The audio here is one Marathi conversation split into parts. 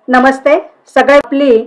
नमस्ते सगळ्या आपली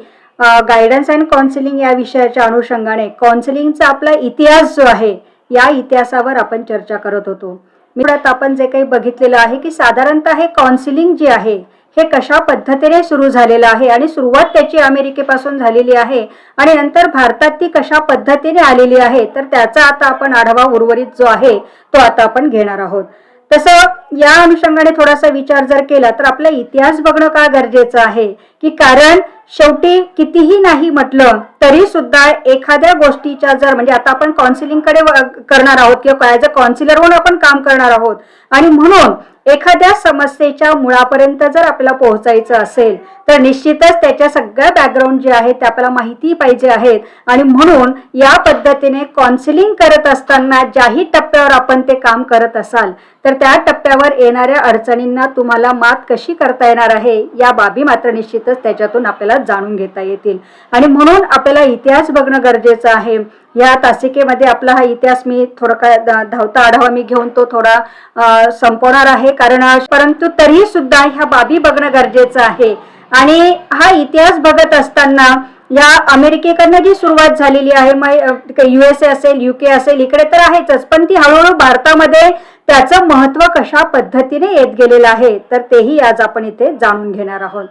गायडन्स अँड काउन्सिलिंग या विषयाच्या अनुषंगाने काउन्सिलिंगचा आपला इतिहास जो आहे या इतिहासावर आपण चर्चा करत होतो. मुळात आपण जे काही बघितलेलं आहे की साधारणतः हे काउन्सिलिंग जे आहे हे कशा पद्धतीने सुरू झालेलं आहे आणि सुरुवात त्याची अमेरिकेपासून झालेली आहे आणि नंतर भारतात ती कशा पद्धतीने आलेली आहे, तर त्याचा आता आपण आढावा उर्वरित जो आहे तो आता आपण घेणार आहोत. तसं या अनुषंगाने थोडासा विचार जर केला तर आपला इतिहास बघणं का गरजेचं आहे की कारण शेवटी कितीही नाही म्हटलं तरी सुद्धा एखाद्या गोष्टीच्या जर म्हणजे आता आपण काउन्सिलिंगकडे करणार आहोत किंवा ॲज अ काउन्सिलर म्हणून आपण काम करणार आहोत आणि म्हणून एखाद्या समस्येच्या मुळापर्यंत जर आपल्याला पोहोचायचं असेल तर निश्चितच त्याच्या सगळ्या बॅकग्राऊंड जे आहे ते आपल्याला माहिती पाहिजे आहेत आणि म्हणून या पद्धतीने काउन्सिलिंग करत असताना ज्याही टप्प्यावर आपण ते काम करत असाल तर त्या टप्प्यावर येणाऱ्या अडचणींना तुम्हाला मात कशी करता येणार आहे या बाबी मात्र निश्चितच त्याच्यातून आपल्याला जाणून घेता येतील आणि म्हणून आपल्याला इतिहास बघणं गरजेचं आहे. या तासिकेमध्ये आपला हा इतिहास मी थोडा काय धावता आढावा मी घेऊन तो थोडा संपवणार आहे कारण परंतु तरी सुद्धा ह्या बाबी बघणं गरजेचं आहे. आणि हा इतिहास बघत असताना या अमेरिकेकडनं जी सुरुवात झालेली आहे मग USA असेल UK असेल इकडे तर आहेच पण ती हळूहळू भारतामध्ये त्याचं महत्व कशा पद्धतीने येत गेलेलं आहे तर तेही आज आपण इथे जाणून घेणार आहोत.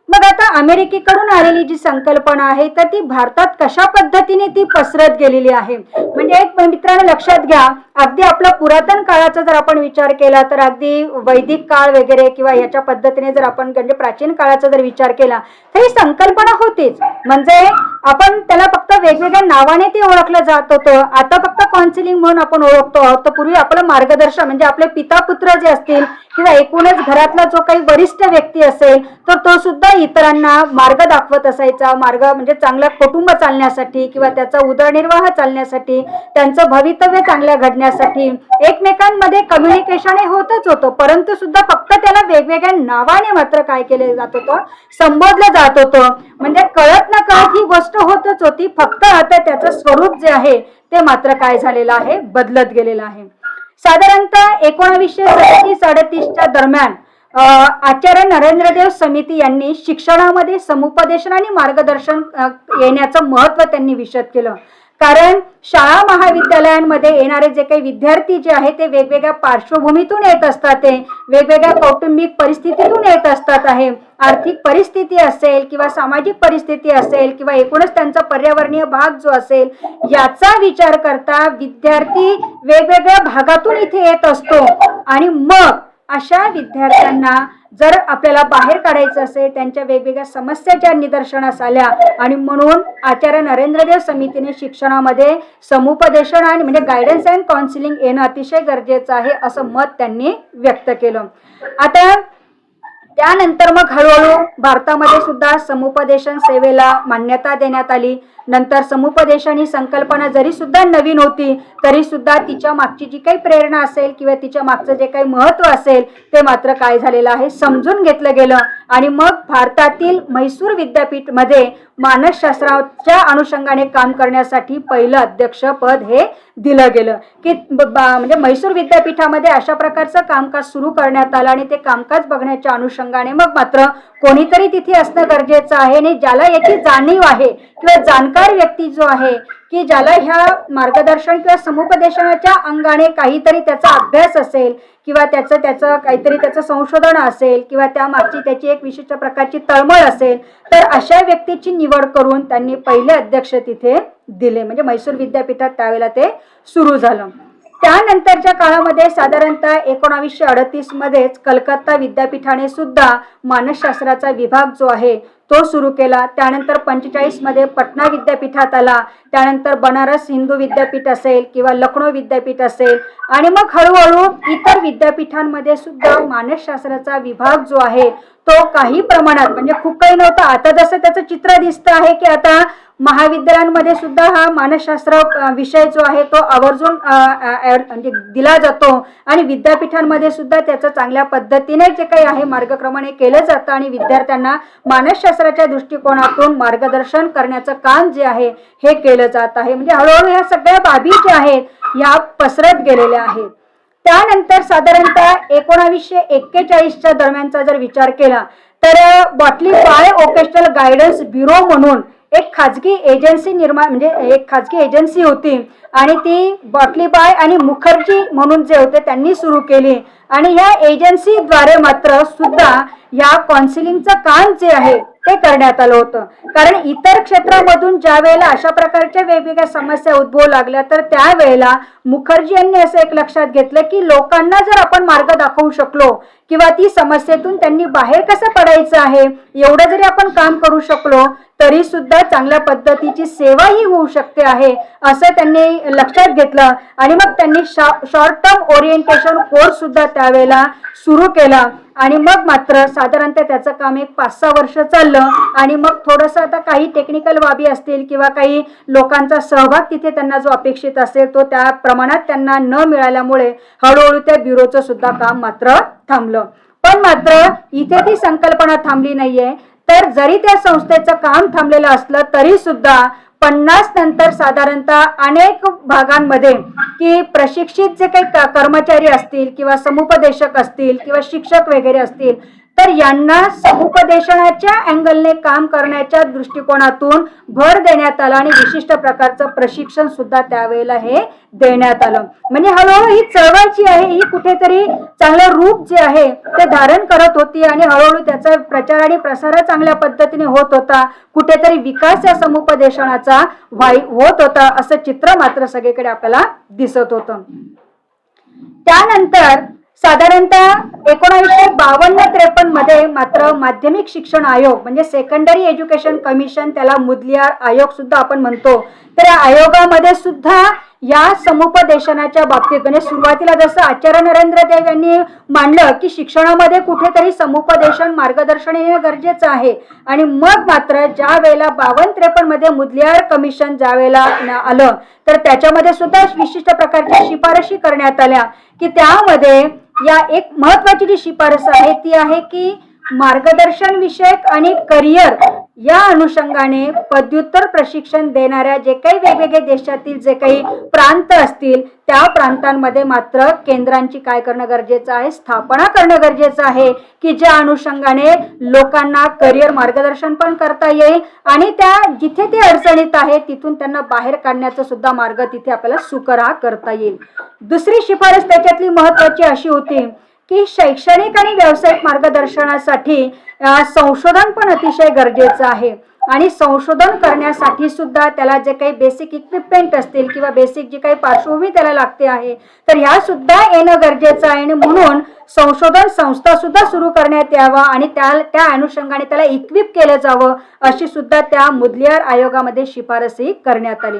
मग आता अमेरिकेकडून आलेली जी संकल्पना आहे तर ती भारतात कशा पद्धतीने ती पसरत गेलेली आहे. म्हणजे एक मित्रांनो लक्षात घ्या, अगदी आपला पुरातन काळाचा जर आपण विचार केला तर अगदी वैदिक काळ वगैरे किंवा याच्या पद्धतीने जर आपण म्हणजे प्राचीन काळाचा जर विचार केला तर ही संकल्पना होतीच. म्हणजे आपण त्याला फक्त वेगवेगळ्या नावाने ते ओळखलं जात होतं. आता फक्त काउन्सिलिंग म्हणून आपण ओळखतो आहोत. तर पूर्वी आपलं मार्गदर्शन म्हणजे आपले पिता पुत्र जे असतील किंवा एकूणच घरातला जो काही वरिष्ठ व्यक्ती असेल तर तो सुद्धा इतरांना मार्ग दाखवत असायचा. मार्ग म्हणजे चांगला कुटुंब चालण्यासाठी किंवा त्याचा उदरनिर्वाह चालण्यासाठी त्यांचं भवितव्य चांगलं घडण्यासाठी एकमेकांमध्ये कम्युनिकेशन हे होतच होतं परंतु सुद्धा फक्त त्याला वेगवेगळ्या नावाने मात्र काय केलं जात होतं, संबोधलं जात होतं. म्हणजे कळत न कळत ही गोष्ट होतच होती, फक्त आता त्याचं स्वरूप जे आहे ते मात्र काय झालेलं आहे, बदलत गेलेलं आहे. साधारणतः 1937-38च्या दरम्यान आचार्य नरेंद्रदेव समिती यांनी शिक्षणामध्ये समुपदेशन आणि मार्गदर्शन येण्याचं महत्त्व त्यांनी विशद केलं. कारण शाळा महाविद्यालयांमध्ये येणारे जे काही विद्यार्थी जे आहे ते वेगवेगळ्या पार्श्वभूमीतून येत असतात, ते वेगवेगळ्या कौटुंबिक परिस्थितीतून येत असतात आहे. आर्थिक परिस्थिती असेल किंवा सामाजिक परिस्थिती असेल किंवा एकूणच त्यांचा पर्यावरणीय भाग जो असेल याचा विचार करता विद्यार्थी वेगवेगळ्या भागातून इथे येत असतो आणि मग अशा विद्यार्थ्यांना जर आपल्याला बाहेर काढायचं असेल त्यांच्या वेगवेगळ्या समस्या ज्या निदर्शनास आल्या आणि म्हणून आचार्य नरेंद्रदेव समितीने शिक्षणामध्ये समुपदेशन आणि म्हणजे गायडन्स अँड काउन्सिलिंग येणं अतिशय गरजेचं आहे असं मत त्यांनी व्यक्त केलं. आता त्यानंतर मग हळूहळू भारतामध्ये सुद्धा समुपदेशन सेवेला मान्यता देण्यात आली. नंतर समुपदेशन ही संकल्पना जरी सुद्धा नवीन होती तरी सुद्धा तिच्या मागची जी काही प्रेरणा असेल किंवा तिच्या मागचं जे काही महत्त्व असेल ते मात्र काय झालेलं आहे, समजून घेतलं गेलं. आणि मग भारतातील म्हैसूर विद्यापीठमध्ये मानसशास्त्राच्या अनुषंगाने काम करण्यासाठी पहिलं अध्यक्षपद हे दिलं गेलं की म्हणजे म्हैसूर विद्यापीठामध्ये अशा प्रकारचं कामकाज सुरू करण्यात आलं आणि ते कामकाज बघण्याच्या अनुषंगाने मग मात्र कोणीतरी तिथे असणं गरजेचं आहे आणि ज्याला याची जाणीव आहे किंवा जाणकार व्यक्ती जो आहे की ज्याला ह्या मार्गदर्शन किंवा समुपदेशनाच्या अंगाने काहीतरी त्याचा अभ्यास असेल किंवा त्याचं काहीतरी त्याचं संशोधन असेल किंवा त्या मागची त्याची एक विशिष्ट प्रकारची तळमळ असेल तर अशा व्यक्तीची निवड करून त्यांनी पहिले अध्यक्ष तिथे दिले. म्हणजे म्हैसूर विद्यापीठात त्यावेळेला ते सुरू झालं. त्यानंतरच्या काळामध्ये साधारणतः 1938 मध्येच कलकत्ता विद्यापीठाने सुद्धा मानसशास्त्राचा विभाग जो आहे तो सुरू केला. त्यानंतर 45 मध्ये पटना विद्यापीठात आला. त्यानंतर बनारस हिंदू विद्यापीठ असेल किंवा लखनौ विद्यापीठ असेल आणि मग हळूहळू इतर विद्यापीठांमध्ये सुद्धा मानसशास्त्राचा विभाग जो आहे तो काही प्रमाणात म्हणजे खूप काही नव्हतं. आता जसं त्याचं चित्र दिसतं आहे की आता महाविद्यालयांमध्ये सुद्धा हा मानसशास्त्र विषय जो आहे तो आवर्जून म्हणजे दिला जातो आणि विद्यापीठांमध्ये सुद्धा त्याचं चांगल्या पद्धतीने जे काही आहे मार्गक्रमणे केलं जातं आणि विद्यार्थ्यांना मानसशास्त्राच्या दृष्टिकोनातून मार्गदर्शन करण्याचं काम जे आहे हे केलं जात आहे. म्हणजे हळूहळू ह्या सगळ्या बाबी ज्या आहेत ह्या पसरत गेलेल्या आहेत. त्यानंतर साधारणतः 1941च्या दरम्यानचा जर विचार केला तर बॉटली बाय वोकेशनल गायडन्स ब्युरो म्हणून एक खाजगी एजन्सी म्हणजे एक खाजगी एजन्सी होती आणि ती बॉटली बाय आणि मुखर्जी म्हणून जे होते त्यांनी सुरू केली आणि ह्या एजन्सीद्वारे मात्र सुद्धा या काउन्सिलिंगचं काम जे आहे ते करण्यात आलं होतं. कारण इतर क्षेत्रामधून ज्या वेळेला अशा प्रकारच्या वेगवेगळ्या समस्या उद्भवू लागल्या तर त्यावेळेला मुखर्जी यांनी असं एक लक्षात घेतलं की लोकांना जर आपण मार्ग दाखवू शकलो किंवा ती समस्येतून त्यांनी बाहेर कसं पडायचं आहे एवढं जरी आपण काम करू शकलो तरी सुद्धा चांगल्या पद्धतीची सेवा ही होऊ शकते आहे असं त्यांनी लक्षात घेतलं आणि मग त्यांनी शॉर्ट टर्म ओरिएंटेशन कोर्स सुद्धा त्यावेळेला सुरू केला आणि मग मात्र साधारणतः त्याचं काम एक 5-6 वर्ष चाललं आणि मग थोडंसं आता काही टेक्निकल बाबी असतील किंवा काही लोकांचा सहभाग तिथे त्यांना जो अपेक्षित असेल तो त्या प्रमाणात त्यांना न मिळाल्यामुळे हळूहळू त्या ब्युरोचं सुद्धा काम मात्र थांबलं. पण मात्र इथे ती संकल्पना थांबली नाहीये. तर जरी त्या संस्थेचं काम थांबलेलं असलं तरी सुद्धा 50 नंतर साधारणतः अनेक भागांमध्ये की प्रशिक्षित जे काही कर्मचारी असतील किंवा समुपदेशक असतील किंवा शिक्षक वगैरे असतील तर यांना समुपदेशनाच्या अँगलने काम करण्याच्या दृष्टिकोनातून भर देण्यात आला आणि विशिष्ट प्रकारचं प्रशिक्षण सुद्धा त्यावेळेला हे देण्यात आलं. म्हणजे हळूहळू ही चळवळ जी आहे ही कुठेतरी चांगलं रूप जे आहे ते धारण करत होती आणि हळूहळू त्याचा प्रचार आणि प्रसार चांगल्या पद्धतीने होत होता. कुठेतरी विकास या समुपदेशनाचा होत होता असं चित्र मात्र सगळीकडे आपल्याला दिसत होतं. त्यानंतर साधारणतः 1952-53 मध्ये मात्र माध्यमिक शिक्षण आयोग म्हणजे सेकंडरी एज्युकेशन कमिशन त्याला मुदलियार आयोग सुद्धा आपण म्हणतो तर या आयोगामध्ये सुद्धा या समुपदेशनाच्या बाबतीत म्हणजे सुरुवातीला जसं आचार्य नरेंद्र देव यांनी मांडलं की शिक्षणामध्ये कुठेतरी समुपदेशन मार्गदर्शन येणं गरजेचं आहे आणि मग मात्र ज्या वेळेला 52-53 मध्ये मुदलियार कमिशन ज्या वेळेला आलं तर त्याच्यामध्ये सुद्धा विशिष्ट प्रकारच्या शिफारशी करण्यात आल्या की त्यामध्ये या एक महत्वाची जी शिफारस आहे ती आहे की मार्गदर्शन विषयक आणि करिअर या अनुषंगाने पदव्युत्तर प्रशिक्षण देणाऱ्या जे काही वेगवेगळे देशातील जे काही प्रांत असतील त्या प्रांतांमध्ये मात्र केंद्रांची काय करणं गरजेचं आहे स्थापना करणं गरजेचं आहे की ज्या अनुषंगाने लोकांना करिअर मार्गदर्शन पण करता येईल आणि त्या जिथे ते अडचणीत आहे तिथून त्यांना बाहेर काढण्याचा सुद्धा मार्ग तिथे आपल्याला सुकरा करता येईल. दुसरी शिफारस त्याच्यातली महत्वाची अशी होती की शैक्षणिक आणि व्यावसायिक मार्गदर्शनासाठी संशोधन पण अतिशय गरजेचं आहे आणि संशोधन करण्यासाठी सुद्धा त्याला जे काही बेसिक इक्विपमेंट असतील किंवा बेसिक जी काही पार्श्वभूमी त्याला लागते आहे तर ह्या सुद्धा येणं गरजेचं आहे आणि म्हणून संशोधन संस्था सुद्धा सुरू करण्यात यावा आणि त्या अनुषंगाने त्याला इक्विप केलं जावं अशी सुद्धा त्या मुदलियार आयोगामध्ये शिफारसही करण्यात आली.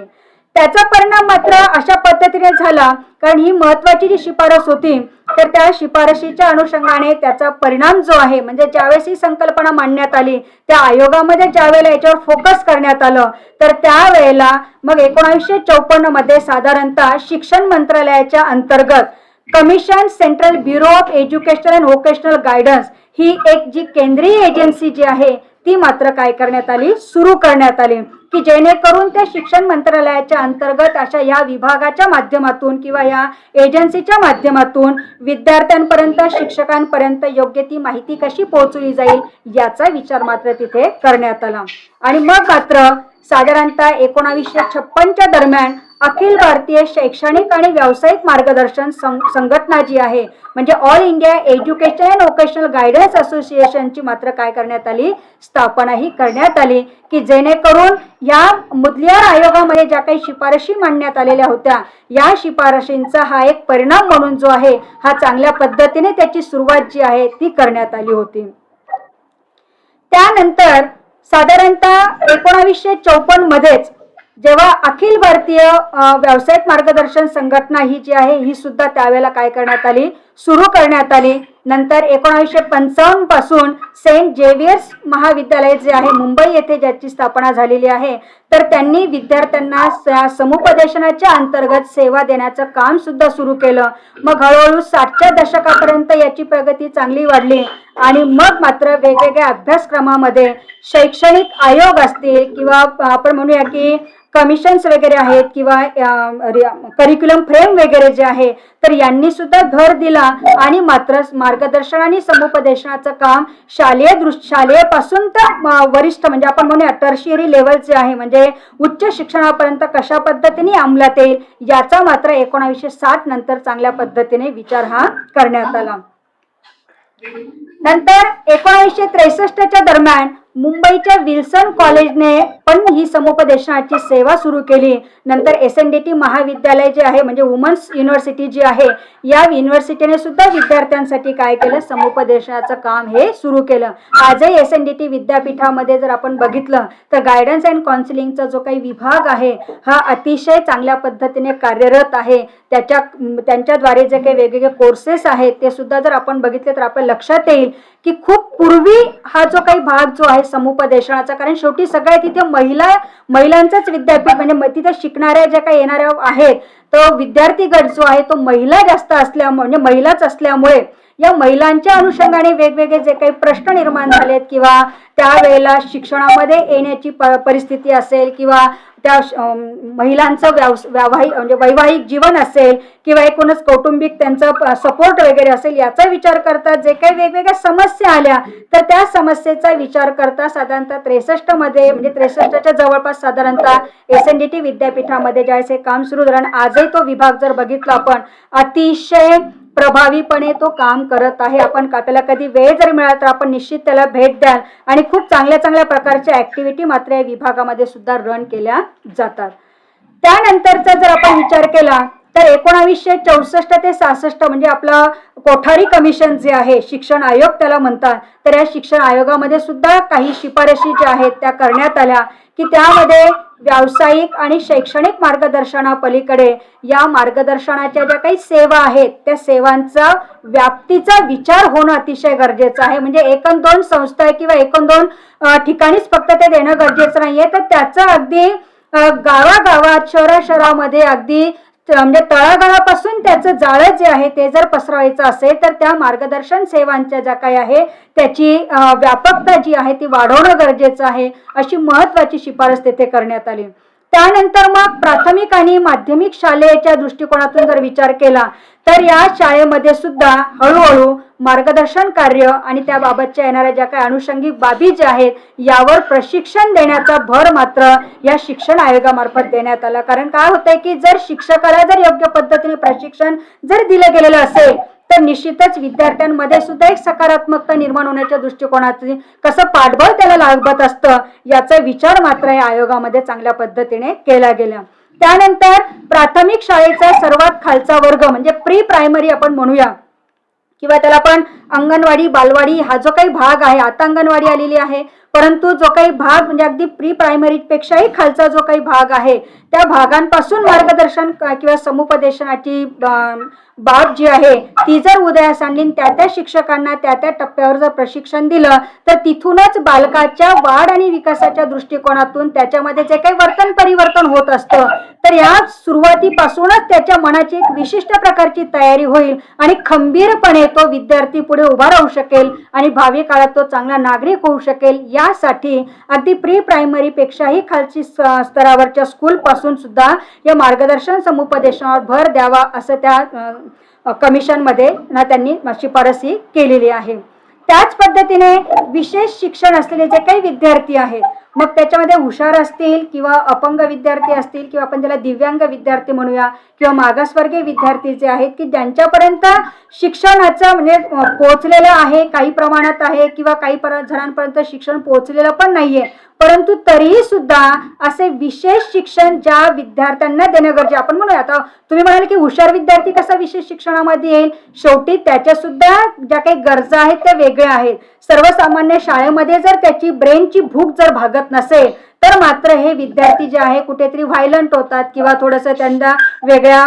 त्याचा परिणाम मात्र अशा पद्धतीने झाला कारण ही महत्वाची जी शिफारस होती तर त्या शिफारशीच्या अनुषंगाने त्याचा परिणाम जो आहे म्हणजे ज्यावेळेस ही संकल्पना मांडण्यात आली त्या आयोगामध्ये ज्यावेळेला याच्यावर फोकस करण्यात आलं तर त्यावेळेला मग 1954 मध्ये साधारणतः शिक्षण मंत्रालयाच्या अंतर्गत commission central bureau of education and vocational guidance ही एक जी केंद्रीय एजन्सी जी आहे ती मात्र काय करण्यात आली सुरू करण्यात आली की जेणेकरून त्या शिक्षण मंत्रालयाच्या अंतर्गत अशा या विभागाच्या माध्यमातून किंवा या एजन्सीच्या माध्यमातून विद्यार्थ्यांपर्यंत शिक्षकांपर्यंत योग्य ती माहिती कशी पोहोचवली जाईल याचा विचार मात्र तिथे करण्यात आला. आणि मग मात्र साधारणतः 1956च्या दरम्यान अखिल भारतीय शैक्षणिक आणि व्यावसायिक मार्गदर्शन संघटना जी आहे म्हणजे all India education and vocational guidance असोसिएशनची मात्र काय करण्यात आली स्थापना ही करण्यात आली की जेणेकरून या मुदलियार आयोगामध्ये ज्या काही शिफारशी मांडण्यात आलेल्या होत्या या शिफारशींचा हा एक परिणाम म्हणून जो आहे हा चांगल्या पद्धतीने त्याची सुरुवात जी आहे ती करण्यात आली होती. त्यानंतर साधारणतः 1954 मध्येच जेव्हा अखिल भारतीय व्यावसायिक मार्गदर्शन संघटना ही जी आहे ही सुद्धा त्यावेळेला काय करण्यात आली सुरू करण्यात आली. नंतर 1955 पासून सेंट जेवियर्स महाविद्यालय जे आहे मुंबई येथे ज्याची स्थापना झालेली आहे तर त्यांनी विद्यार्थ्यांना समुपदेशनाच्या अंतर्गत सेवा देण्याचं काम सुद्धा सुरू केलं. मग हळूहळू 60च्या दशकापर्यंत याची प्रगती चांगली वाढली आणि मग मात्र वेगवेगळ्या अभ्यासक्रमामध्ये शैक्षणिक आयोग असतील किंवा आपण म्हणूया की कमिशन्स वगैरे आहेत किंवा करिक्युलम फ्रेम वगैरे जे आहे तर यांनी सुद्धा भर दिला आणि मात्र मार्गदर्शन आणि समुपदेशनाचं काम शालेयपासून तर वरिष्ठ म्हणजे आपण म्हणूया टर्शियरी लेवलचे आहे, म्हणजे उच्च शिक्षणापर्यंत कशा पद्धतीने अंमलात येईल याचा मात्र 1960 नंतर चांगल्या पद्धतीने विचार हा करण्यात आला. नंतर 1963च्या दरम्यान मुंबईच्या विल्सन कॉलेजने पण ही समुपदेशनाची सेवा सुरू केली. नंतर SNDT महाविद्यालय जे आहे म्हणजे वुमन्स युनिव्हर्सिटी जी आहे, या युनिव्हर्सिटीने सुद्धा विद्यार्थ्यांसाठी काय केलं, समुपदेशनाचं काम हे सुरू केलं. आजही SNDT विद्यापीठामध्ये जर आपण बघितलं तर गायडन्स अँड काउन्सिलिंगचा जो काही विभाग आहे हा अतिशय चांगल्या पद्धतीने कार्यरत आहे. त्यांच्याद्वारे जे काही वेगवेगळे कोर्सेस आहेत ते सुद्धा जर आपण बघितले तर आपल्या लक्षात येईल की खूप पूर्वी हा जो काही भाग जो आहे समुपदेशनाचा, कारण शेवटी सगळ्या तिथे महिलांचंच विद्यापीठ म्हणजे तिथे शिकणाऱ्या ज्या काही येणाऱ्या आहेत तो विद्यार्थी गट जो आहे तो महिला जास्त असल्यामुळे म्हणजे महिलाच असल्यामुळे या महिलांच्या अनुषंगाने वेगवेगळे जे काही प्रश्न निर्माण झालेत किंवा त्यावेळेला शिक्षणामध्ये येण्याची परिस्थिती असेल किंवा त्या महिलांचं म्हणजे वैवाहिक जीवन असेल किंवा एकूणच कौटुंबिक त्यांचं सपोर्ट वगैरे असेल याचा विचार करता जे काही वेगवेगळ्या समस्या आल्या तर त्या समस्येचा विचार करता साधारणतः 63 मध्ये म्हणजे 63च्या जवळपास साधारणतः SNDT विद्यापीठामध्ये ज्यावेळेस हे काम सुरू झालं आणि आजही तो विभाग जर बघितला आपण अतिशय प्रभावीपणे तो काम करत आहे. आपल्याला कधी वेळ जर मिळाला तर आपण निश्चित त्याला भेट द्याल आणि खूप चांगल्या प्रकारच्या ऍक्टिव्हिटी मात्र या विभागामध्ये सुद्धा रन केल्या जातात. त्यानंतरचा जर आपण विचार केला तर 1964 ते 66 म्हणजे आपला कोठारी कमिशन जे आहे शिक्षण आयोग त्याला म्हणतात, तर या शिक्षण आयोगामध्ये सुद्धा काही शिफारशी ज्या आहेत त्या करण्यात आल्या की त्यामध्ये व्यावसायिक आणि शैक्षणिक मार्गदर्शनापलीकडे या मार्गदर्शनाच्या ज्या काही सेवा आहेत त्या सेवांचा व्याप्तीचा विचार होणं अतिशय गरजेचं आहे. म्हणजे 1-2 संस्था किंवा 1-2 ठिकाणीच फक्त ते देणं गरजेचं नाहीये, तर त्याचं अगदी गावागावात शहरामध्ये अगदी म्हणजे तळागाळापासून त्याचं जाळं जे आहे ते जर पसरवायचं असेल तर त्या मार्गदर्शन सेवांच्या ज्या काही आहे त्याची व्यापकता जी आहे ती वाढवणं गरजेचं आहे, अशी महत्वाची शिफारस तेथे करण्यात आली. त्यानंतर मग प्राथमिक आणि माध्यमिक शाळेच्या दृष्टिकोनातून जर विचार केला तर या शाळेमध्ये सुद्धा हळूहळू मार्गदर्शन कार्य आणि त्याबाबतच्या येणाऱ्या ज्या काही अनुषंगिक बाबी ज्या आहेत यावर प्रशिक्षण देण्याचा भर मात्र या शिक्षण आयोगामार्फत देण्यात आला. कारण काय होतंय की जर शिक्षकाला जर योग्य पद्धतीने प्रशिक्षण जर दिलं गेलेलं असेल तर निश्चितच विद्यार्थ्यांमध्ये सुद्धा एक सकारात्मकता निर्माण होण्याच्या दृष्टिकोनातून कसं पाठबळ त्याला लागत असतं याचा विचार मात्र या आयोगामध्ये चांगल्या पद्धतीने केला गेला. त्यानंतर प्राथमिक शाळेचा सर्वात खालचा वर्ग म्हणजे प्री प्रायमरी आपण म्हणूया किंवा त्याला आपण अंगणवाडी बालवाडी हा जो काही भाग आहे, आता अंगणवाडी आलेली आहे परंतु जो काही भाग म्हणजे अगदी प्री प्रायमरी पेक्षाही खालचा जो काही भाग आहे त्या भागांपासून मार्गदर्शन किंवा समुपदेशनाची बाब जी आहे ती जर उदयास आणली त्या शिक्षकांना त्या टप्प्यावर जर प्रशिक्षण दिलं तर तिथूनच बालकाच्या वाढ आणि विकासाच्या दृष्टिकोनातून त्याच्यामध्ये जे काही वर्तन परिवर्तन होत असतं तर या सुरुवातीपासूनच त्याच्या मनाची एक विशिष्ट प्रकारची तयारी होईल आणि खंबीरपणे तो विद्यार्थी पुढे उभा राहू शकेल आणि भावी काळात तो चांगला नागरिक होऊ शकेल. यासाठी अगदी प्री प्रायमरी पेक्षाही खालची स्तरावरच्या स्कूल पासून सुद्धा या मार्गदर्शन समुपदेशनावर भर द्यावा असं त्या कमिशनमध्ये त्यांनी शिफारसी केलेली आहे. त्याच पद्धतीने विशेष शिक्षण असलेले जे काही विद्यार्थी आहेत मग त्याच्यामध्ये हुशार असतील किंवा अपंग विद्यार्थी असतील किंवा आपण त्याला दिव्यांग विद्यार्थी म्हणूया किंवा मागासवर्गीय विद्यार्थी जे आहेत की ज्यांच्यापर्यंत शिक्षणाचं म्हणजे पोहोचलेलं आहे काही प्रमाणात आहे किंवा काही जणांपर्यंत शिक्षण पोहोचलेलं पण नाहीये परंतु तरीही सुद्धा असे विशेष शिक्षण ज्या विद्यार्थ्यांना देणं गरजेचं आपण म्हणूया. आता तुम्ही म्हणाले की हुशार विद्यार्थी कसा विशेष शिक्षणामध्ये येईल, शेवटी त्याच्या सुद्धा ज्या काही गरजा आहेत त्या वेगळ्या आहेत. सर्वसामान्य शाळेमध्ये जर त्याची ब्रेनची भूक जर भागत नसेल तर मात्र हे विद्यार्थी जे आहे कुठेतरी व्हायलंट होतात किंवा थोडंसं त्यांना वेगळ्या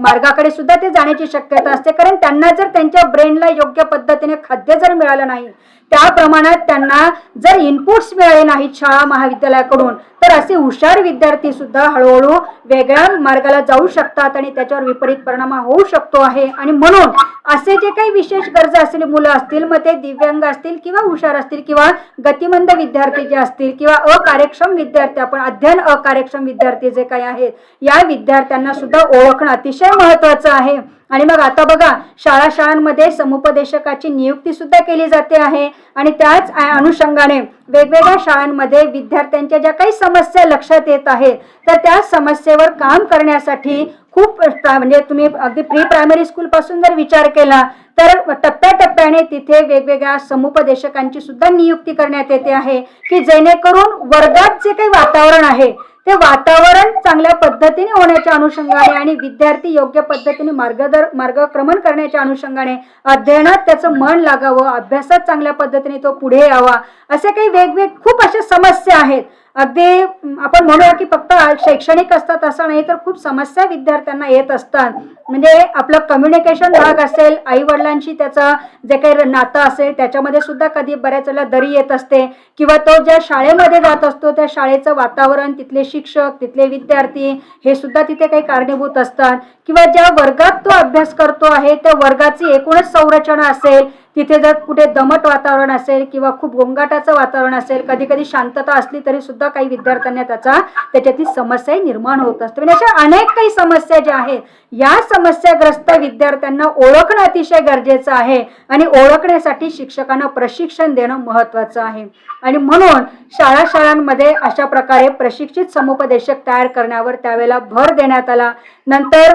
मार्गाकडे सुद्धा ते जाण्याची शक्यता असते. कारण त्यांना जर त्यांच्या ब्रेनला योग्य पद्धतीने खाद्य जर मिळालं नाही त्या प्रमाणात त्यांना जर इनपुट्स मिळाले नाहीत शाळा महाविद्यालयाकडून तर असे हुशार विद्यार्थी सुद्धा हळूहळू वेगळ्या मार्गाला जाऊ शकतात आणि त्याच्यावर विपरीत परिणाम होऊ शकतो आहे. आणि म्हणून असे जे काही विशेष गरजा असलेली मुलं असतील मग ते दिव्यांग असतील किंवा हुशार असतील किंवा गतिमंद विद्यार्थी जे असतील किंवा अकार्यक्षम विद्यार्थी आपण अध्ययन अकार्यक्षम विद्यार्थी जे काही आहेत या विद्यार्थ्यांना सुद्धा ओळखणं अतिशय महत्वाचं आहे आणि मग आता बघा शाळांमध्ये समुपदेशकाची नियुक्ती सुद्धा केली जाते आहे आणि त्याच अनुषंगाने वेगवेगळ्या शाळांमध्ये विद्यार्थ्यांच्या ज्या काही समस्या लक्षात येत आहेत तर त्या समस्येवर काम करण्यासाठी खूप म्हणजे तुम्ही अगदी प्री प्रायमरी स्कूल पासून जर विचार केला तर टप्प्याटप्प्याने तिथे वेगवेगळ्या समुपदेशकांची सुद्धा नियुक्ती करण्यात येते आहे की जेणेकरून वर्गात जे काही वातावरण आहे ते वातावरण चांगल्या पद्धतीने होण्याच्या अनुषंगाने आणि विद्यार्थी योग्य पद्धतीने मार्गक्रमण करण्याच्या अनुषंगाने अध्ययनात त्याचं मन लागावं, अभ्यासात चांगल्या पद्धतीने तो पुढे यावा, असे काही खूप अशा समस्या आहेत. अगदी आपण म्हणूया की फक्त शैक्षणिक असतात असं नाही तर खूप समस्या विद्यार्थ्यांना येत असतात. म्हणजे आपलं कम्युनिकेशन भाग असेल, आई वडिलांशी त्याचं जे काही नातं असेल त्याच्यामध्ये सुद्धा कधी बऱ्याच वेळेला दरी येत असते किंवा तो ज्या शाळेमध्ये जात असतो त्या शाळेचं वातावरण, तिथले शिक्षक, तिथले विद्यार्थी हे सुद्धा तिथे काही कारणीभूत असतात किंवा ज्या वर्गात तो अभ्यास करतो आहे त्या वर्गाची एकूणच संरचना असेल, तिथे जर कुठे दमट वातावरण असेल किंवा खूप गोंगाटाचं वातावरण असेल, कधी कधी शांतता असली तरी सुद्धा काही विद्यार्थ्यांना त्याच्यातली समस्या निर्माण होत असते. म्हणजे अशा अनेक काही समस्या ज्या आहेत या समस्याग्रस्त विद्यार्थ्यांना ओळखणं अतिशय गरजेचं आहे आणि ओळखण्यासाठी शिक्षकांना प्रशिक्षण देणं महत्वाचं आहे. आणि म्हणून शाळांमध्ये अशा प्रकारे प्रशिक्षित समुपदेशक तयार करण्यावर त्यावेळेला भर देण्यात आला. नंतर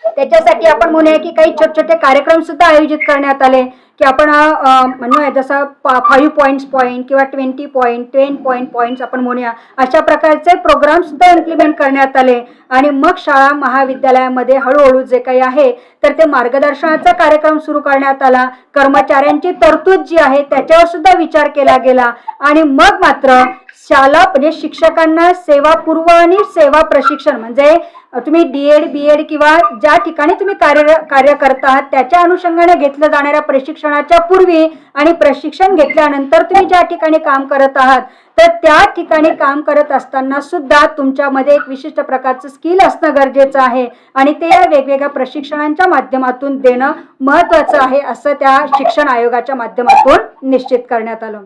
त्याच्यासाठी आपण म्हणूया की काही छोटे छोटे कार्यक्रम सुद्धा आयोजित करण्यात आले की आपण म्हणूया जसं 5 पॉईंट किंवा 20 पॉईंट 10 पॉईंट्स आपण म्हणूया अशा प्रकारचे प्रोग्राम सुद्धा इम्प्लिमेंट करण्यात आले. आणि मग शाळा महाविद्यालयामध्ये हळूहळू जे काही आहे तर ते मार्गदर्शनाचा कार्यक्रम सुरू करण्यात आला. कर्मचाऱ्यांची तरतूद जी आहे त्याच्यावर सुद्धा विचार केला गेला आणि मग मात्र शाळा म्हणजे शिक्षकांना सेवापूर्व आणि सेवा प्रशिक्षण म्हणजे तुम्ही DED BEd किंवा ज्या ठिकाणी तुम्ही कार्य करता आहात त्याच्या अनुषंगाने घेतलं जाणाऱ्या प्रशिक्षणाच्या पूर्वी आणि प्रशिक्षण घेतल्यानंतर तुम्ही ज्या ठिकाणी काम करत आहात तर त्या ठिकाणी काम करत असताना सुद्धा तुमच्यामध्ये एक विशिष्ट प्रकारचं स्किल असणं गरजेचं आहे आणि ते या वेगवेगळ्या प्रशिक्षणांच्या माध्यमातून देणं महत्वाचं आहे असं त्या शिक्षण आयोगाच्या माध्यमातून निश्चित करण्यात आलं.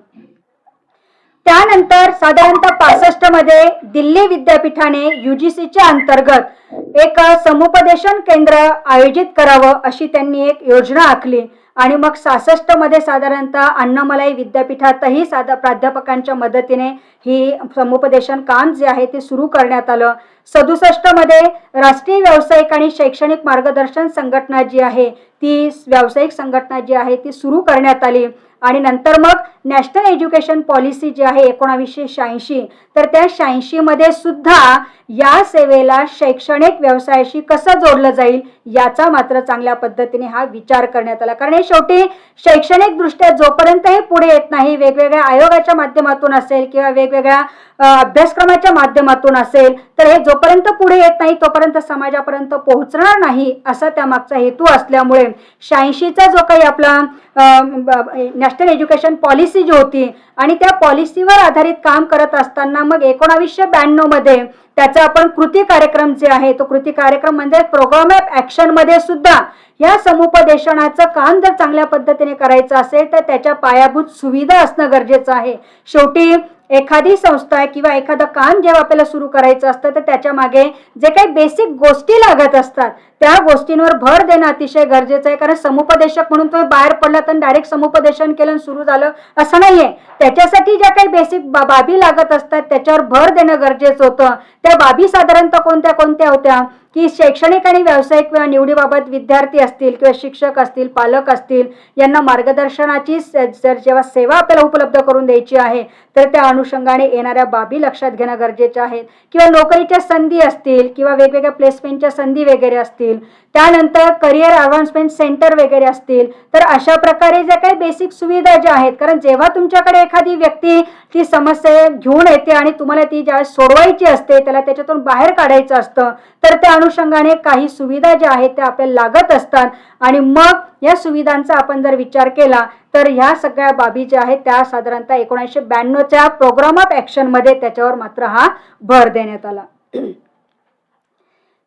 त्यानंतर साधारणतः 65 मध्ये दिल्ली विद्यापीठाने UGCच्या अंतर्गत एक समुपदेशन केंद्र आयोजित करावं अशी त्यांनी एक योजना आखली आणि मग 66 मध्ये साधारणतः अण्णामलाई विद्यापीठातही प्राध्यापकांच्या मदतीने ही समुपदेशन काम जे आहे ते सुरू करण्यात आलं. 67 मध्ये राष्ट्रीय व्यावसायिक आणि शैक्षणिक मार्गदर्शन संघटना जी आहे ती व्यावसायिक संघटना जी आहे ती सुरू करण्यात आली. आणि नंतर मग नॅशनल एज्युकेशन पॉलिसी जी आहे 1986 तर त्या 86 मध्ये सुद्धा या सेवेला शैक्षणिक व्यवसायाशी कसं जोडलं जाईल याचा मात्र चांगल्या पद्धतीने हा विचार करण्यात आला. कारण हे शेवटी शैक्षणिक दृष्ट्या जोपर्यंत हे पुढे येत नाही वेगवेगळ्या आयोगाच्या माध्यमातून असेल किंवा वेगवेगळ्या अभ्यासक्रमाच्या माध्यमातून असेल तर हे जोपर्यंत पुढे येत नाही तोपर्यंत समाजापर्यंत पोहोचणार नाही असा त्यामागचा हेतू असल्यामुळे 86चा जो काही आपला नॅशनल एज्युकेशन पॉलिसी जी होती आणि त्या पॉलिसीवर आधारित काम करत असताना मग 1992 मध्ये त्याचा आपण कृती कार्यक्रम जे आहे तो कृती कार्यक्रम म्हणजे प्रोग्राम ऑफ ऍक्शन मध्ये सुद्धा या समुपदेशनाचं काम जर चांगल्या पद्धतीने करायचं असेल तर त्याच्या पायाभूत सुविधा असणं गरजेचं आहे. शेवटी एखादी संस्था किंवा एखादं काम जेव्हा आपल्याला सुरू करायचं असतं तर त्याच्या मागे जे काही बेसिक गोष्टी लागत असतात त्या गोष्टींवर भर देणं अतिशय गरजेचं आहे. कारण समुपदेशक म्हणून तुम्ही बाहेर पडला तर डायरेक्ट समुपदेशन केलं सुरू झालं असं नाहीये. त्याच्यासाठी ज्या काही बेसिक बाबी लागत असतात त्याच्यावर भर देणं गरजेचं होतं. त्या बाबी साधारणतः कोणत्या कोणत्या होत्या की शैक्षणिक आणि व्यावसायिक किंवा निवडीबाबत विद्यार्थी असतील किंवा शिक्षक असतील, पालक असतील यांना मार्गदर्शनाची जेव्हा सेवा आपल्याला उपलब्ध करून द्यायची आहे तर त्या अनुषंगाने येणाऱ्या बाबी लक्षात घेणं गरजेचं आहे. किंवा नोकरीच्या संधी असतील किंवा वेगवेगळ्या प्लेसमेंटच्या संधी वगैरे असतील, त्यानंतर करिअर ॲडव्हान्समेंट सेंटर वगैरे असतील तर अशा प्रकारे ज्या काही बेसिक सुविधा ज्या आहेत कारण जेव्हा तुमच्याकडे एखादी व्यक्ती ती समस्या घेऊन येते आणि तुम्हाला ती ज्यावेळेस सोडवायची असते त्याला त्याच्यातून बाहेर काढायचं असतं तर त्या अनुषंगाने काही सुविधा ज्या आहेत त्या आपल्याला लागत असतात आणि मग या सुविधांचा आपण जर विचार केला तर ह्या सगळ्या बाबी ज्या आहेत त्या साधारणतः 1992च्या प्रोग्राम ऑफ ऍक्शन मध्ये त्याच्यावर मात्र हा भर देण्यात आला.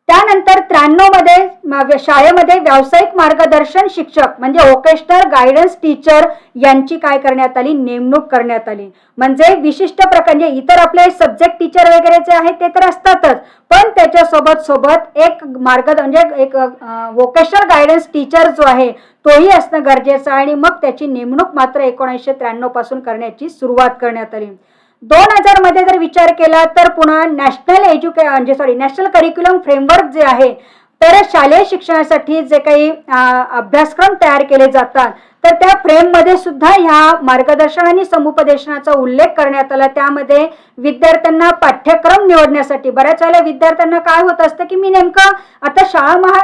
त्यानंतर 93 मध्ये शाळेमध्ये व्यावसायिक मार्गदर्शन शिक्षक म्हणजे व्होकेशनल गायडन्स टीचर यांची काय करण्यात आली, नेमणूक करण्यात आली. म्हणजे विशिष्ट प्रकारचे इतर आपले सब्जेक्ट टीचर वगैरे जे आहेत ते तर असतातच, पण त्याच्या सोबत एक म्हणजे एक व्होकेशनल गायडन्स टीचर जो आहे तोही असणं गरजेचं आहे. आणि मग त्याची नेमणूक मात्र 1993 पासून करण्याची सुरुवात करण्यात आली. 2000 मध्ये जर विचार केला तर पुन्हा नॅशनल करिक्युलम फ्रेमवर्क जे आहे, तर शालेय शिक्षणासाठी जे काही अभ्यासक्रम तयार केले जातात तर त्या फ्रेममध्ये सुद्धा ह्या मार्गदर्शन आणि समुपदेशनाचा उल्लेख करण्यात आला. त्यामध्ये विद्यार्थ्यांना पाठ्यक्रम निवडण्यासाठी बऱ्याच वेळेला विद्यार्थ्यांना काय होत असतं की मी नेमकं आता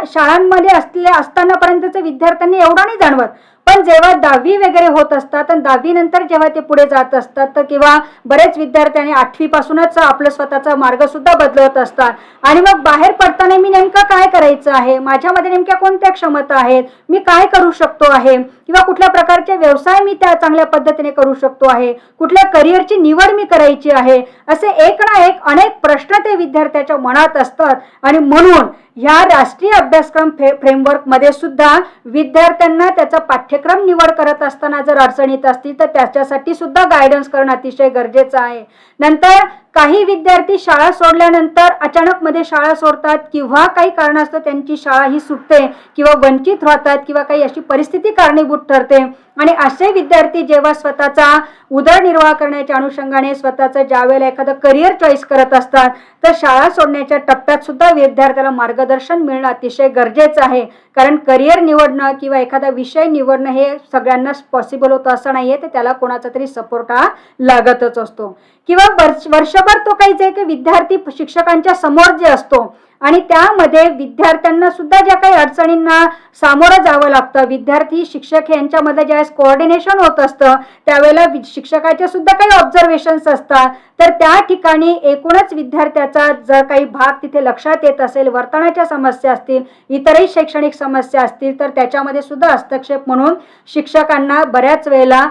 शाळांमध्ये असतानापर्यंतचे विद्यार्थ्यांनी एवढं नाही जाणवत, पण जेव्हा 10वी वगैरे होत असतात आणि 10वी नंतर जेव्हा ते पुढे जात असतात तर किंवा बरेच विद्यार्थ्यांनी 8वी पासूनच आपलं स्वतःचा मार्ग सुद्धा बदलवत असतात आणि मग बाहेर पडताना मी नेमकं काय करायचं आहे, माझ्यामध्ये नेमक्या कोणत्या क्षमता आहेत, मी काय करू शकतो आहे किंवा कुठल्या प्रकारचे व्यवसाय मी त्या चांगल्या पद्धतीने करू शकतो आहे, कुठल्या करिअरची निवड मी करायची आहे, असे एक ना एक अनेक प्रश्न ते विद्यार्थ्याच्या मनात असतात. आणि म्हणून ह्या राष्ट्रीय अभ्यासक्रम फ्रेमवर्क मध्ये सुद्धा विद्यार्थ्यांना त्याचा पाठ्यक्रम निवड करत असताना जर अडचणीत असतील तर त्याच्यासाठी सुद्धा गायडन्स करणं अतिशय गरजेचं आहे. नंतर काही विद्यार्थी शाळा सोडल्यानंतर अचानक मध्ये शाळा सोडतात किंवा काही कारणास्तव त्यांची शाळा ही सुटते किंवा वंचित राहतात किंवा काही अशी परिस्थिती कारणीभूत ठरते आणि असे विद्यार्थी जेव्हा स्वतःचा उदरनिर्वाह करण्याच्या अनुषंगाने स्वतःचं ज्यावेळेला एखादं करिअर चॉईस करत असतात तर शाळा सोडण्याच्या टप्प्यात सुद्धा विद्यार्थ्याला मार्गदर्शन मिळणं अतिशय गरजेचं आहे. कारण करिअर निवडणं किंवा एखादा विषय निवडणं हे सगळ्यांनाच पॉसिबल होतं असं नाहीये, तर त्याला कोणाचा तरी सपोर्ट हा लागतच असतो. किंवा वर्षभर तो काही जे काही विद्यार्थी शिक्षकांच्या समोर जे असतो आणि त्यामध्ये विद्यार्थ्यांना सुद्धा ज्या काही अडचणींना सामोरं जावं लागतं, विद्यार्थी शिक्षक यांच्यामध्ये ज्यावेळेस कोऑर्डिनेशन होत असतं त्यावेळेला शिक्षकाच्या सुद्धा काही ऑब्झर्वेशन्स असतात, तर त्या ठिकाणी एकूणच विद्यार्थ्याचा जर काही भाग तिथे लक्षात येत असेल, वर्तनाच्या समस्या असतील, इतरही शैक्षणिक समस्या असतील तर त्याच्यामध्ये सुद्धा हस्तक्षेप म्हणून शिक्षकांना बऱ्याच वेळेला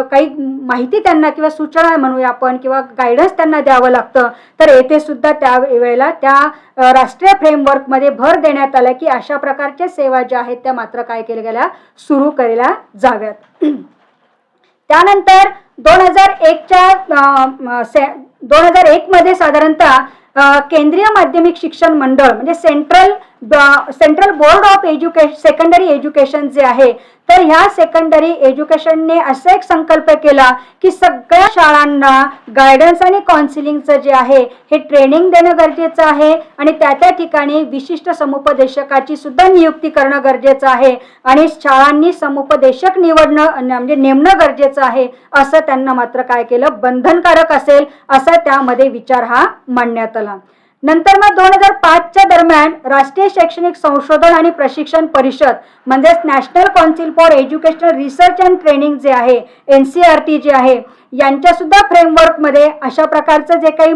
काही माहिती त्यांना किंवा सूचना म्हणूया आपण किंवा गायडन्स त्यांना द्यावं लागतं. तर येथे सुद्धा त्या वेळेला त्या राष्ट्रीय फ्रेमवर्कमध्ये भर देण्यात आला की अशा प्रकारच्या सेवा ज्या आहेत त्या मात्र काय केल्या गेल्या, सुरू केल्या जाव्यात. त्यानंतर 2001 मध्ये साधारणतः केंद्रीय माध्यमिक शिक्षण मंडळ म्हणजे central board of secondary education जे आहे, तर ह्या सेकंडरी एज्युकेशनने असा एक संकल्प केला की सगळ्या शाळांना गायडन्स आणि काउन्सिलिंगचं जे आहे हे ट्रेनिंग देणं गरजेचं आहे आणि त्या ठिकाणी विशिष्ट समुपदेशकाची सुद्धा नियुक्ती करणं गरजेचं आहे आणि शाळांनी समुपदेशक म्हणजे नेमणं गरजेचं आहे, असं त्यांना मात्र काय केलं, बंधनकारक असेल असा त्यामध्ये विचार हा मांडण्यात आला. नंतर मग 2005च्या दरम्यान राष्ट्रीय शैक्षणिक संशोधन आणि प्रशिक्षण परिषद म्हणजेच national council for educational research and training जे आहे, NCERT जे आहे, यांच्या सुद्धा फ्रेमवर्कमध्ये अशा प्रकारचं जे काही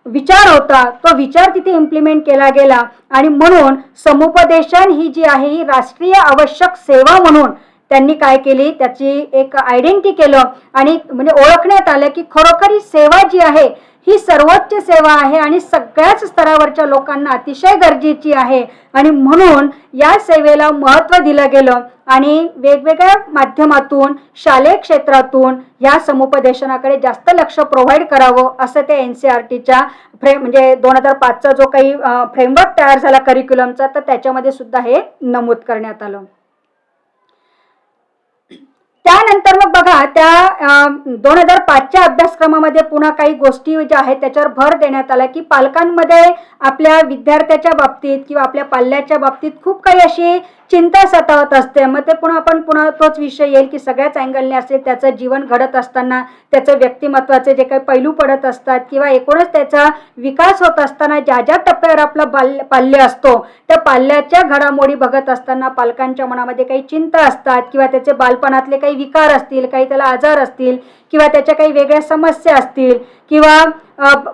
विचार होता तो विचार तिथे इम्प्लिमेंट केला गेला आणि म्हणून समुपदेशन ही जी आहे ही राष्ट्रीय आवश्यक सेवा म्हणून त्यांनी काय केली, त्याची एक आयडेंटिटी केलं आणि म्हणजे ओळखण्यात आलं की खरोखर ही सेवा जी आहे ही सर्वोच्च सेवा आहे आणि सगळ्याच स्तरावरच्या लोकांना अतिशय गरजेची आहे आणि म्हणून या सेवेला महत्त्व दिलं गेलं आणि वेगवेगळ्या माध्यमातून शालेय क्षेत्रातून या समुपदेशनाकडे जास्त लक्ष प्रोव्हाइड करावं असं ते NCERTच्या म्हणजे 2005चा जो काही फ्रेमवर्क तयार झाला करिक्युलमचा, तर त्याच्यामध्ये सुद्धा हे नमूद करण्यात आलं. त्यानंतर मग बघा त्या 2005च्या अभ्यासक्रमामध्ये पुन्हा काही गोष्टी ज्या आहेत त्याच्यावर भर देण्यात आला की पालकांमध्ये आपल्या विद्यार्थ्याच्या बाबतीत किंवा आपल्या पाल्याच्या बाबतीत खूप काही अशी चिंता सतावत असते. मग ते पुन्हा तोच विषय येईल की सगळ्याच अँगलने असेल त्याचं जीवन घडत असताना त्याचं व्यक्तिमत्वाचे जे काही पैलू पडत असतात किंवा एकूणच त्याचा विकास होत असताना ज्या ज्या टप्प्यावर आपला पाल्य असतो त्या पाल्याच्या घडामोडी बघत असताना पालकांच्या मनामध्ये काही चिंता असतात किंवा त्याचे बालपणातले काही विकार असतील, काही त्याला आजार असतील किंवा त्याच्या काही वेगळ्या समस्या असतील किंवा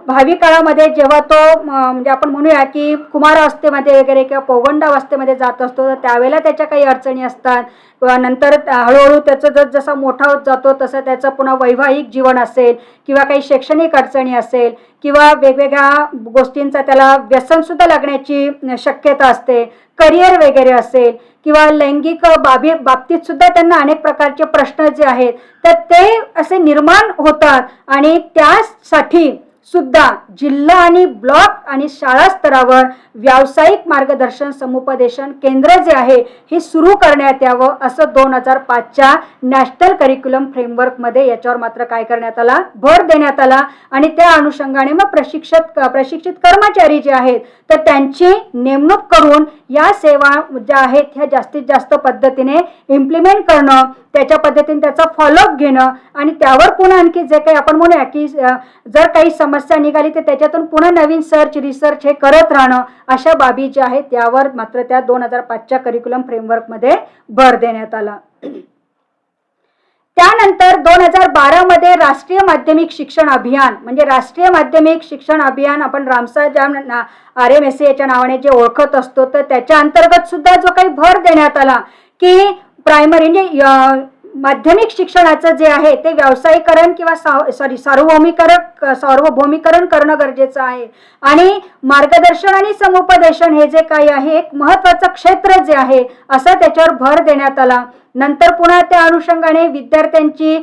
भावी काळामध्ये जेव्हा तो म्हणजे आपण म्हणूया की कुमारावस्थेमध्ये वगैरे किंवा पौगंडावस्थेमध्ये जात असतो, तर त्यावेळेला त्याच्या काही अडचणी असतात. नंतर हळूहळू त्याचं जसा मोठा होत जातो तसं त्याचं पुन्हा वैवाहिक जीवन असेल किंवा काही शैक्षणिक अडचणी असेल किंवा वेगवेगळ्या गोष्टींचा त्याला व्यसनसुद्धा लागण्याची शक्यता असते, करिअर वगैरे असेल किंवा लैंगिक बाबतीत सुद्धा त्यांना अनेक प्रकारचे प्रश्न जे आहेत तर ते असे निर्माण होतात. आणि त्यासाठी सुद्धा जिल्हा आणि ब्लॉक आणि शाळा स्तरावर व्यावसायिक मार्गदर्शन समुपदेशन केंद्र जे आहे हे सुरू करण्यात यावं, असं 2005च्या नॅशनल करिक्युलम फ्रेमवर्कमध्ये याच्यावर मात्र काय करण्यात आला, भर देण्यात आला. आणि त्या अनुषंगाने मग प्रशिक्षित कर्मचारी जे आहेत तर त्यांची नेमणूक करून या सेवा ज्या आहेत ह्या जास्तीत जास्त पद्धतीने इम्प्लिमेंट करणं, त्याच्या पद्धतीने त्याचा फॉलोअप घेणं आणि त्यावर पुन्हा आणखी जे काही आपण म्हणूया की जर काही समस्या निघाली तर त्याच्यातून पुन्हा नवीन रिसर्च हे करत राहणं, अशा बाबी ज्या आहेत यावर मात्र त्या 2005च्या करिक्युलम फ्रेमवर्कमध्ये भर देण्यात आला. त्यानंतर 2012 मध्ये राष्ट्रीय माध्यमिक शिक्षण अभियान, म्हणजे राष्ट्रीय माध्यमिक शिक्षण अभियान आपण रामसर RMSE याच्या नावाने जे ओळखत असतो, तर त्याच्या अंतर्गत सुद्धा जो काही भर देण्यात आला की प्रायमरी म्हणजे माध्यमिक शिक्षणाचं जे आहे ते व्यावसायीकरण किंवा सार्वभौमिकरण करणं गरजेचं आहे. आणि मार्गदर्शन आणि समुपदेशन हे जे काही आहे एक महत्त्वाचं क्षेत्र जे आहे असं त्याच्यावर भर देण्यात आला. नंतर पुन्हा त्या अनुषंगाने विद्यार्थ्यांची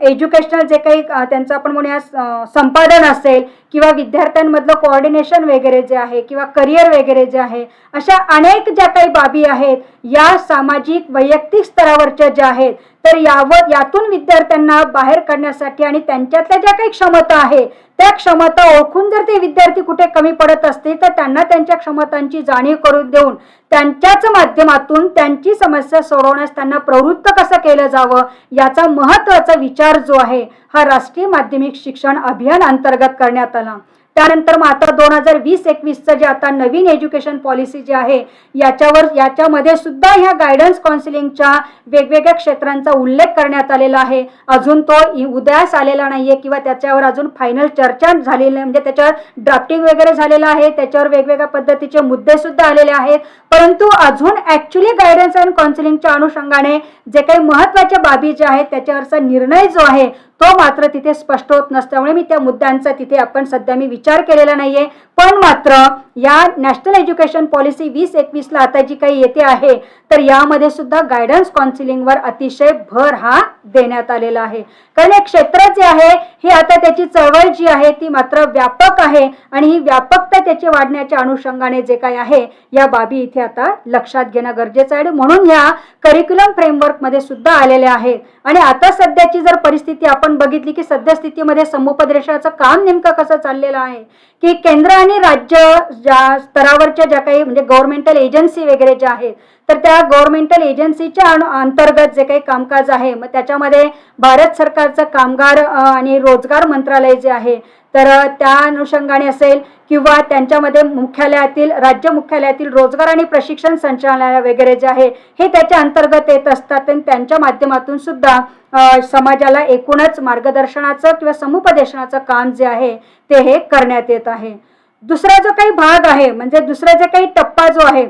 एज्युकेशनल जे काही त्यांचं आपण म्हणूया संपादन असेल किंवा विद्यार्थ्यांमधलं कोऑर्डिनेशन वगैरे जे आहे किंवा करिअर वगैरे जे आहे, अशा अनेक ज्या काही बाबी आहेत या सामाजिक वैयक्तिक स्तरावरच्या ज्या आहेत तर यातून विद्यार्थ्यांना बाहेर काढण्यासाठी आणि त्यांच्यातल्या ज्या काही क्षमता आहे त्या क्षमता ओळखून जर ते विद्यार्थी कुठे कमी पडत असतील तर त्यांना त्यांच्या क्षमतांची जाणीव करून देऊन त्यांच्याच माध्यमातून त्यांची समस्या सोडवण्यास त्यांना प्रवृत्त कसं केलं जावं याचा महत्त्वाचा विचार जो आहे हा राष्ट्रीय माध्यमिक शिक्षण अभियान अंतर्गत करण्यात आला. त्यानंतर मग आता 2020-21चं जे आता नवीन एज्युकेशन पॉलिसी जे आहे याच्यामध्ये सुद्धा ह्या गायडन्स काउन्सिलिंगच्या वेगवेगळ्या क्षेत्रांचा उल्लेख करण्यात आलेला आहे. अजून तो उदयास आलेला नाहीये किंवा त्याच्यावर अजून फायनल चर्चा झालेली नाही, म्हणजे त्याच्यावर ड्राफ्टिंग वगैरे झालेलं आहे, त्याच्यावर वेगवेगळ्या पद्धतीचे मुद्दे सुद्धा आलेले आहेत. परंतु अजून ऍक्च्युली गायडन्स अँड काउन्सिलिंगच्या अनुषंगाने जे काही महत्त्वाच्या बाबी ज्या आहेत त्याच्यावरचा निर्णय जो आहे तो मात्र तिथे स्पष्ट होत नसल्यामुळे मी त्या मुद्द्यांचा तिथे आपण सध्या विचार केलेला नाहीये. पण मात्र या नॅशनल एज्युकेशन पॉलिसी 2021ला आता जी काही येते आहे तर यामध्ये सुद्धा गायडन्स काउन्सिलिंगवर अतिशय भर हा देण्यात आलेला आहे. कारण हे क्षेत्र जे आहे हे आता त्याची चळवळ जी आहे ती मात्र व्यापक आहे आणि ही व्यापकता त्याची वाढण्याच्या अनुषंगाने जे काही आहे या बाबी इथे आता लक्षात घेणं गरजेचं आहे. म्हणून या करिक्युलम फ्रेमवर्कमध्ये सुद्धा आलेल्या आहेत. आणि आता सध्याची जर परिस्थिती आपण बघितली की सद्यस्थितीमध्ये समुपदेशनाचं काम नेमकं कसं चाललेलं आहे की केंद्र आणि राज्य ज्या स्तरावरच्या ज्या काही म्हणजे गव्हर्नमेंटल एजन्सी वगैरे ज्या आहेत तर त्या गव्हर्नमेंटल एजन्सीच्या अंतर्गत जे काही कामकाज आहे मग त्याच्यामध्ये भारत सरकारचं कामगार आणि रोजगार मंत्रालय जे आहे तर त्या अनुषंगाने असेल किंवा त्यांच्यामध्ये राज्य मुख्यालयातील रोजगार आणि प्रशिक्षण संचालनालय वगैरे जे आहे हे त्याच्या अंतर्गत येत असतात. आणि त्यांच्या माध्यमातून सुद्धा समाजाला एकूणच मार्गदर्शनाचं किंवा समुपदेशनाचं काम जे आहे ते हे करण्यात येत आहे. दुसरा जो काही भाग आहे म्हणजे दुसरा जो काही टप्पा जो आहे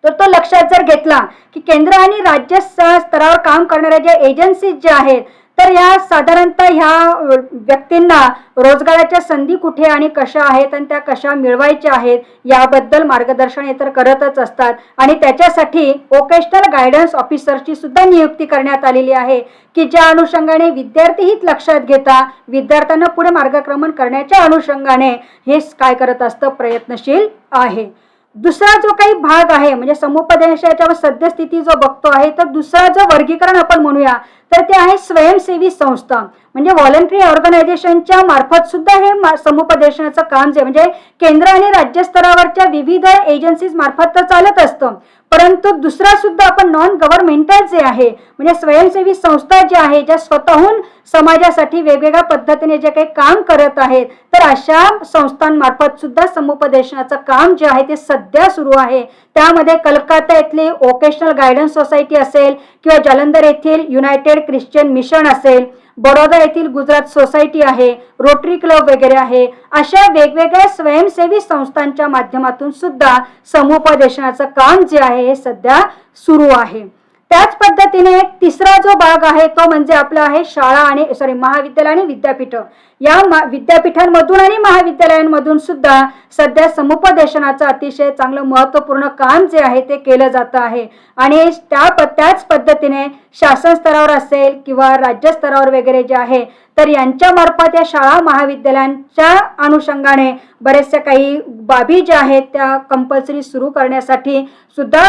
तर तो लक्षात जर घेतला की केंद्र आणि राज्य स्तरावर काम करणाऱ्या ज्या एजन्सीज ज्या आहेत तर या साधारणतः ह्या व्यक्तींना रोजगाराच्या संधी कुठे आणि कशा आहेत आणि त्या कशा मिळवायच्या आहेत याबद्दल मार्गदर्शन हे तर करतच असतात. आणि त्याच्यासाठी वोकेशनल गायडन्स ऑफिसरची सुद्धा नियुक्ती करण्यात आलेली आहे की ज्या अनुषंगाने विद्यार्थी हित लक्षात घेता विद्यार्थ्यांना पुढे मार्गक्रमण करण्याच्या अनुषंगाने हे काय करत असतं प्रयत्नशील आहे. दुसरा जो काही भाग आहे म्हणजे समुपदेशनाच्या सद्यस्थिती जो बघतो आहे तर दुसरा जो वर्गीकरण आपण म्हणूया तर ते आहे स्वयंसेवी संस्था म्हणजे व्हॉलंटरी ऑर्गनायझेशनच्या मार्फत सुद्धा हे समुपदेशनाचं काम जे म्हणजे केंद्र आणि राज्य स्तरावरच्या विविध एजन्सीज मार्फत तर चालत असतं. परंतु दुसरा सुद्धा आपण नॉन गव्हर्नमेंटल जे आहे म्हणजे स्वयंसेवी संस्था ज्या आहे ज्या स्वतःहून समाजासाठी वेगवेगळ्या पद्धतीने जे काही काम करत आहेत तर अशा संस्थांमार्फत सुद्धा समुपदेशनाचं काम जे आहे ते सध्या सुरू आहे. त्यामध्ये कलकत्ता येथली वोकेशनल गायडन्स सोसायटी असेल किंवा जालंधर येथील युनायटेड ख्रिश्चन मिशन असेल बडोदा येथील गुजरात सोसायटी आहे, रोटरी क्लब वगैरे आहे. अशा वेगवेगळ्या स्वयंसेवी संस्थांच्या माध्यमातून सुद्धा समुपदेशनाचं काम जे आहे हे सध्या सुरू आहे. त्याच पद्धतीने एक तिसरा जो भाग आहे तो म्हणजे आपला आहे शाळा आणि महाविद्यालय आणि विद्यापीठ. या विद्यापीठांमधून आणि महाविद्यालयांमधून सुद्धा सध्या समुपदेशनाचं अतिशय चांगलं महत्त्वपूर्ण काम जे आहे ते केलं जातं आहे. आणि त्याच पद्धतीने शासन स्तरावर असेल किंवा राज्य स्तरावर वगैरे जे आहे तर यांच्या मार्फत या शाळा महाविद्यालयांच्या अनुषंगाने बरेचशा काही बाबी ज्या आहेत त्या कंपल्सरी सुरू करण्यासाठी सुद्धा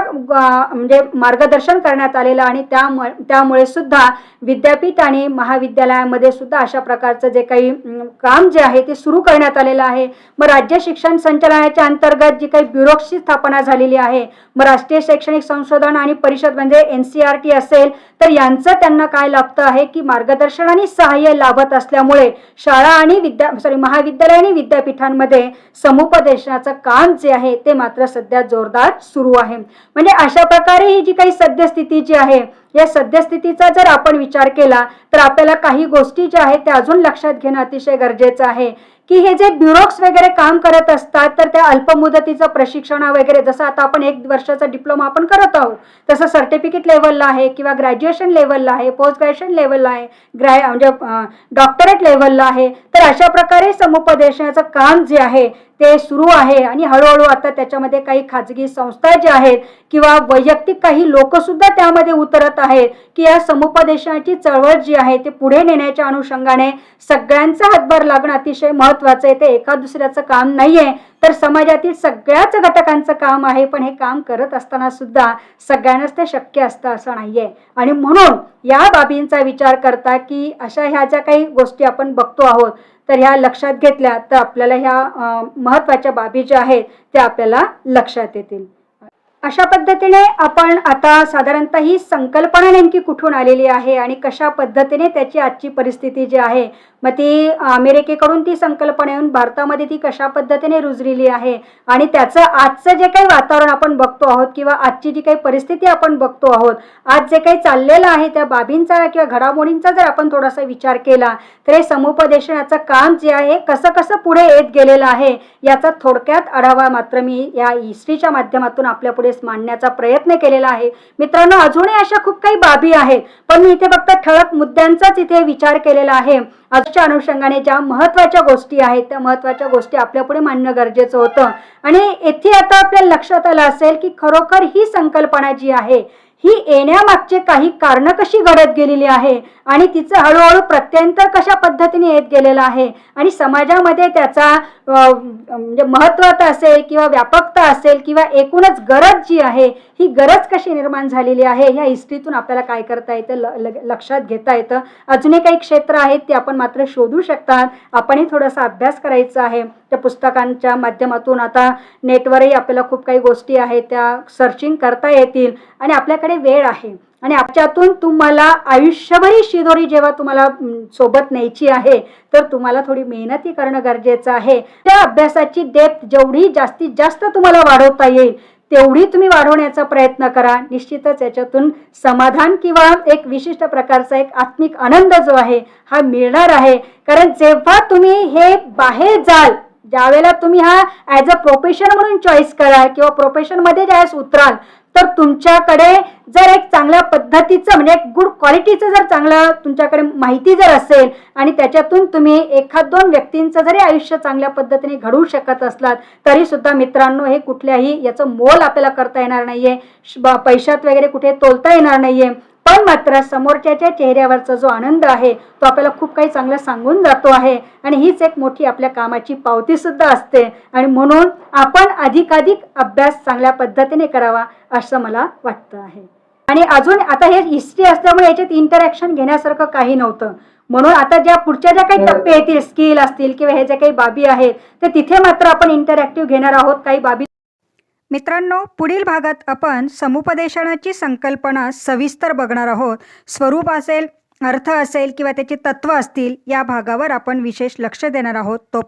म्हणजे मार्गदर्शन करण्यात आलेलं आणि त्यामुळे सुद्धा विद्यापीठ आणि महाविद्यालयामध्ये सुद्धा अशा प्रकारचं जे काही काम जे आहे ते सुरू करण्यात आलेलं आहे. मग राज्य शिक्षण संचालनाच्या अंतर्गत जी काही ब्युरोची स्थापना झालेली आहे, मग राष्ट्रीय शैक्षणिक संशोधन आणि परिषद म्हणजे NCERT असेल तर यांचं त्यांना काय लाभतं आहे की मार्गदर्शन आणि सहाय्य लाभत असल्यामुळे शाळा आणि महाविद्यालय आणि विद्यापीठांमध्ये समुपदेशनाचं काम जे आहे ते मात्र सध्या जोरदार सुरू आहे. म्हणजे अशा प्रकारे ही जी काही सद्यस्थिती जी आहे या सद्यस्थितीचा जर आपण विचार केला तर आपल्याला काही गोष्टी ज्या आहेत त्या अजून लक्षात घेणं अतिशय गरजेचं आहे की हे जे ब्युरोक्स वगैरे काम करत असतात तर त्या अल्पमुदतीचं प्रशिक्षण वगैरे जसं आता आपण 1 वर्षाचा डिप्लोमा आपण करत आहोत तसं सर्टिफिकेट लेवलला आहे किंवा ग्रॅज्युएशन लेवलला आहे, पोस्ट ग्रॅज्युएशन लेवलला आहे, म्हणजे डॉक्टरेट लेवलला आहे. तर अशा प्रकारे समुपदेशनाचं काम जे आहे ते सुरू आहे आणि हळूहळू आता त्याच्यामध्ये काही खाजगी संस्था ज्या आहेत किंवा वैयक्तिक काही लोक सुद्धा त्यामध्ये उतरत आहेत की या समुपदेशनाची चळवळ जी आहे ते पुढे नेण्याच्या अनुषंगाने सगळ्यांचा हातभार लागणं अतिशय महत्त्वाचं आहे. ते एका दुसऱ्याचं काम नाहीये तर समाजातील सगळ्याच घटकांचं काम आहे. पण हे काम करत असताना सुद्धा सगळ्यांनाच ते शक्य असतं असं नाहीये. आणि म्हणून या बाबींचा विचार करता की अशा ह्या ज्या काही गोष्टी आपण बघतो आहोत तर ह्या लक्षात घेतल्या तर आपल्याला ह्या महत्त्वाच्या बाबी ज्या आहेत त्या आपल्याला लक्षात येतील. अशा पद्धतीने आपण आता साधारणतः ही संकल्पना नेमकी कुठून आलेली आहे आणि कशा पद्धतीने त्याची आजची परिस्थिती जी आहे मग ती अमेरिकेकडून ती संकल्पना येऊन भारतामध्ये ती कशा पद्धतीने रुजलेली आहे आणि त्याचं आजचं जे काही वातावरण आपण बघतो आहोत किंवा आजची जी काही परिस्थिती आपण बघतो आहोत, आज जे काही चाललेलं आहे त्या बाबींचा किंवा घडामोडींचा जर आपण थोडासा विचार केला तर हे समुपदेशनाचं काम जे आहे कसं कसं पुढे येत गेलेलं आहे याचा थोडक्यात आढावा मात्र मी या हिस्ट्रीच्या माध्यमातून आपल्या पुढे मांडण्याचा प्रयत्न केलेला आहे. मित्रांनो, अजूनही अशा खूप काही बाबी आहेत पण मी इथे फक्त ठळक मुद्द्यांचाच इथे विचार केलेला आहे. आजच्या अनुषंगाने ज्या महत्त्वाच्या गोष्टी आहेत त्या महत्त्वाच्या गोष्टी आपल्या पुढे मांडणं गरजेचं होतं. आणि येथे आता आपल्याला लक्षात आलं असेल की खरोखर ही संकल्पना जी आहे ही येण्यामागचे काही कारणं कशी घडत गेलेली आहे आणि तिचं हळूहळू प्रत्यंतर कशा पद्धतीने येत गेलेलं आहे आणि समाजामध्ये त्याचा म्हणजे महत्त्वता असेल किंवा व्यापकता असेल किंवा एकूणच गरज जी आहे ही गरज कशी निर्माण झालेली आहे ह्या हिस्ट्रीतून आपल्याला काय करता येतं, लक्षात घेता येतं. अजूनही काही क्षेत्र आहेत ते आपण मात्र शोधू शकतात. आपणही थोडासा अभ्यास करायचा आहे. त्या पुस्तकांच्या माध्यमातून आता नेटवरही आपल्याला खूप काही गोष्टी आहेत त्या सर्चिंग करता येतील आणि आपल्याकडे वेळ आहे. आणि आजच्यातून तुम्हाला आयुष्यभरी शिदोरी जेव्हा तुम्हाला सोबत न्यायची आहे तर तुम्हाला थोडी मेहनती करणं गरजेचं आहे. त्या अभ्यासाची डेप्थ जेवढी जास्तीत जास्त तुम्हाला वाढवता येईल तेवढी तुम्ही वाढवण्याचा प्रयत्न करा. निश्चितच याच्यातून समाधान किंवा एक विशिष्ट प्रकारचा एक आत्मिक आनंद जो आहे हा मिळणार आहे. कारण जेव्हा तुम्ही हे बाहेर जाल, ज्यावेळेला तुम्ही हा ॲज अ प्रोफेशन म्हणून चॉईस कराल किंवा प्रोफेशनमध्ये ज्यावेळेस उतराल तर तुमच्याकडे जर एक चांगल्या पद्धतीचं म्हणजे एक गुड क्वालिटीचं जर चांगलं तुमच्याकडे माहिती जर असेल आणि त्याच्यातून तुम्ही 1-2 व्यक्तींचं जरी आयुष्य चांगल्या पद्धतीने घडवू शकत असलात तरी सुद्धा मित्रांनो हे कुठल्याही याचं मोल आपल्याला करता येणार नाहीये, पैशात वगैरे कुठे तोलता येणार नाहीये. पण मात्र समोरच्याच्या चेहऱ्यावरचा जो आनंद आहे तो आपल्याला खूप काही चांगलं सांगून जातो आहे आणि हीच एक मोठी आपल्या कामाची पावती सुद्धा असते. आणि म्हणून आपण अधिकाधिक अभ्यास चांगल्या पद्धतीने करावा असं मला वाटतं आहे. आणि अजून आता हे हिस्ट्री असल्यामुळे याच्यात इंटरॅक्शन घेण्यासारखं काही नव्हतं. म्हणून आता ज्या पुढच्या ज्या काही टप्पे येतील, स्किल असतील किंवा हे ज्या काही बाबी आहेत ते तिथे मात्र आपण इंटरॅक्टिव्ह घेणार आहोत. काही बाबी मित्रांनो, पुढील भागात आपण समुपदेशनाची संकल्पना सविस्तर बघणार आहोत. स्वरूप असेल, अर्थ असेल किंवा त्याची तत्व असतील या भागावर आपण विशेष लक्ष देणार आहोत. तो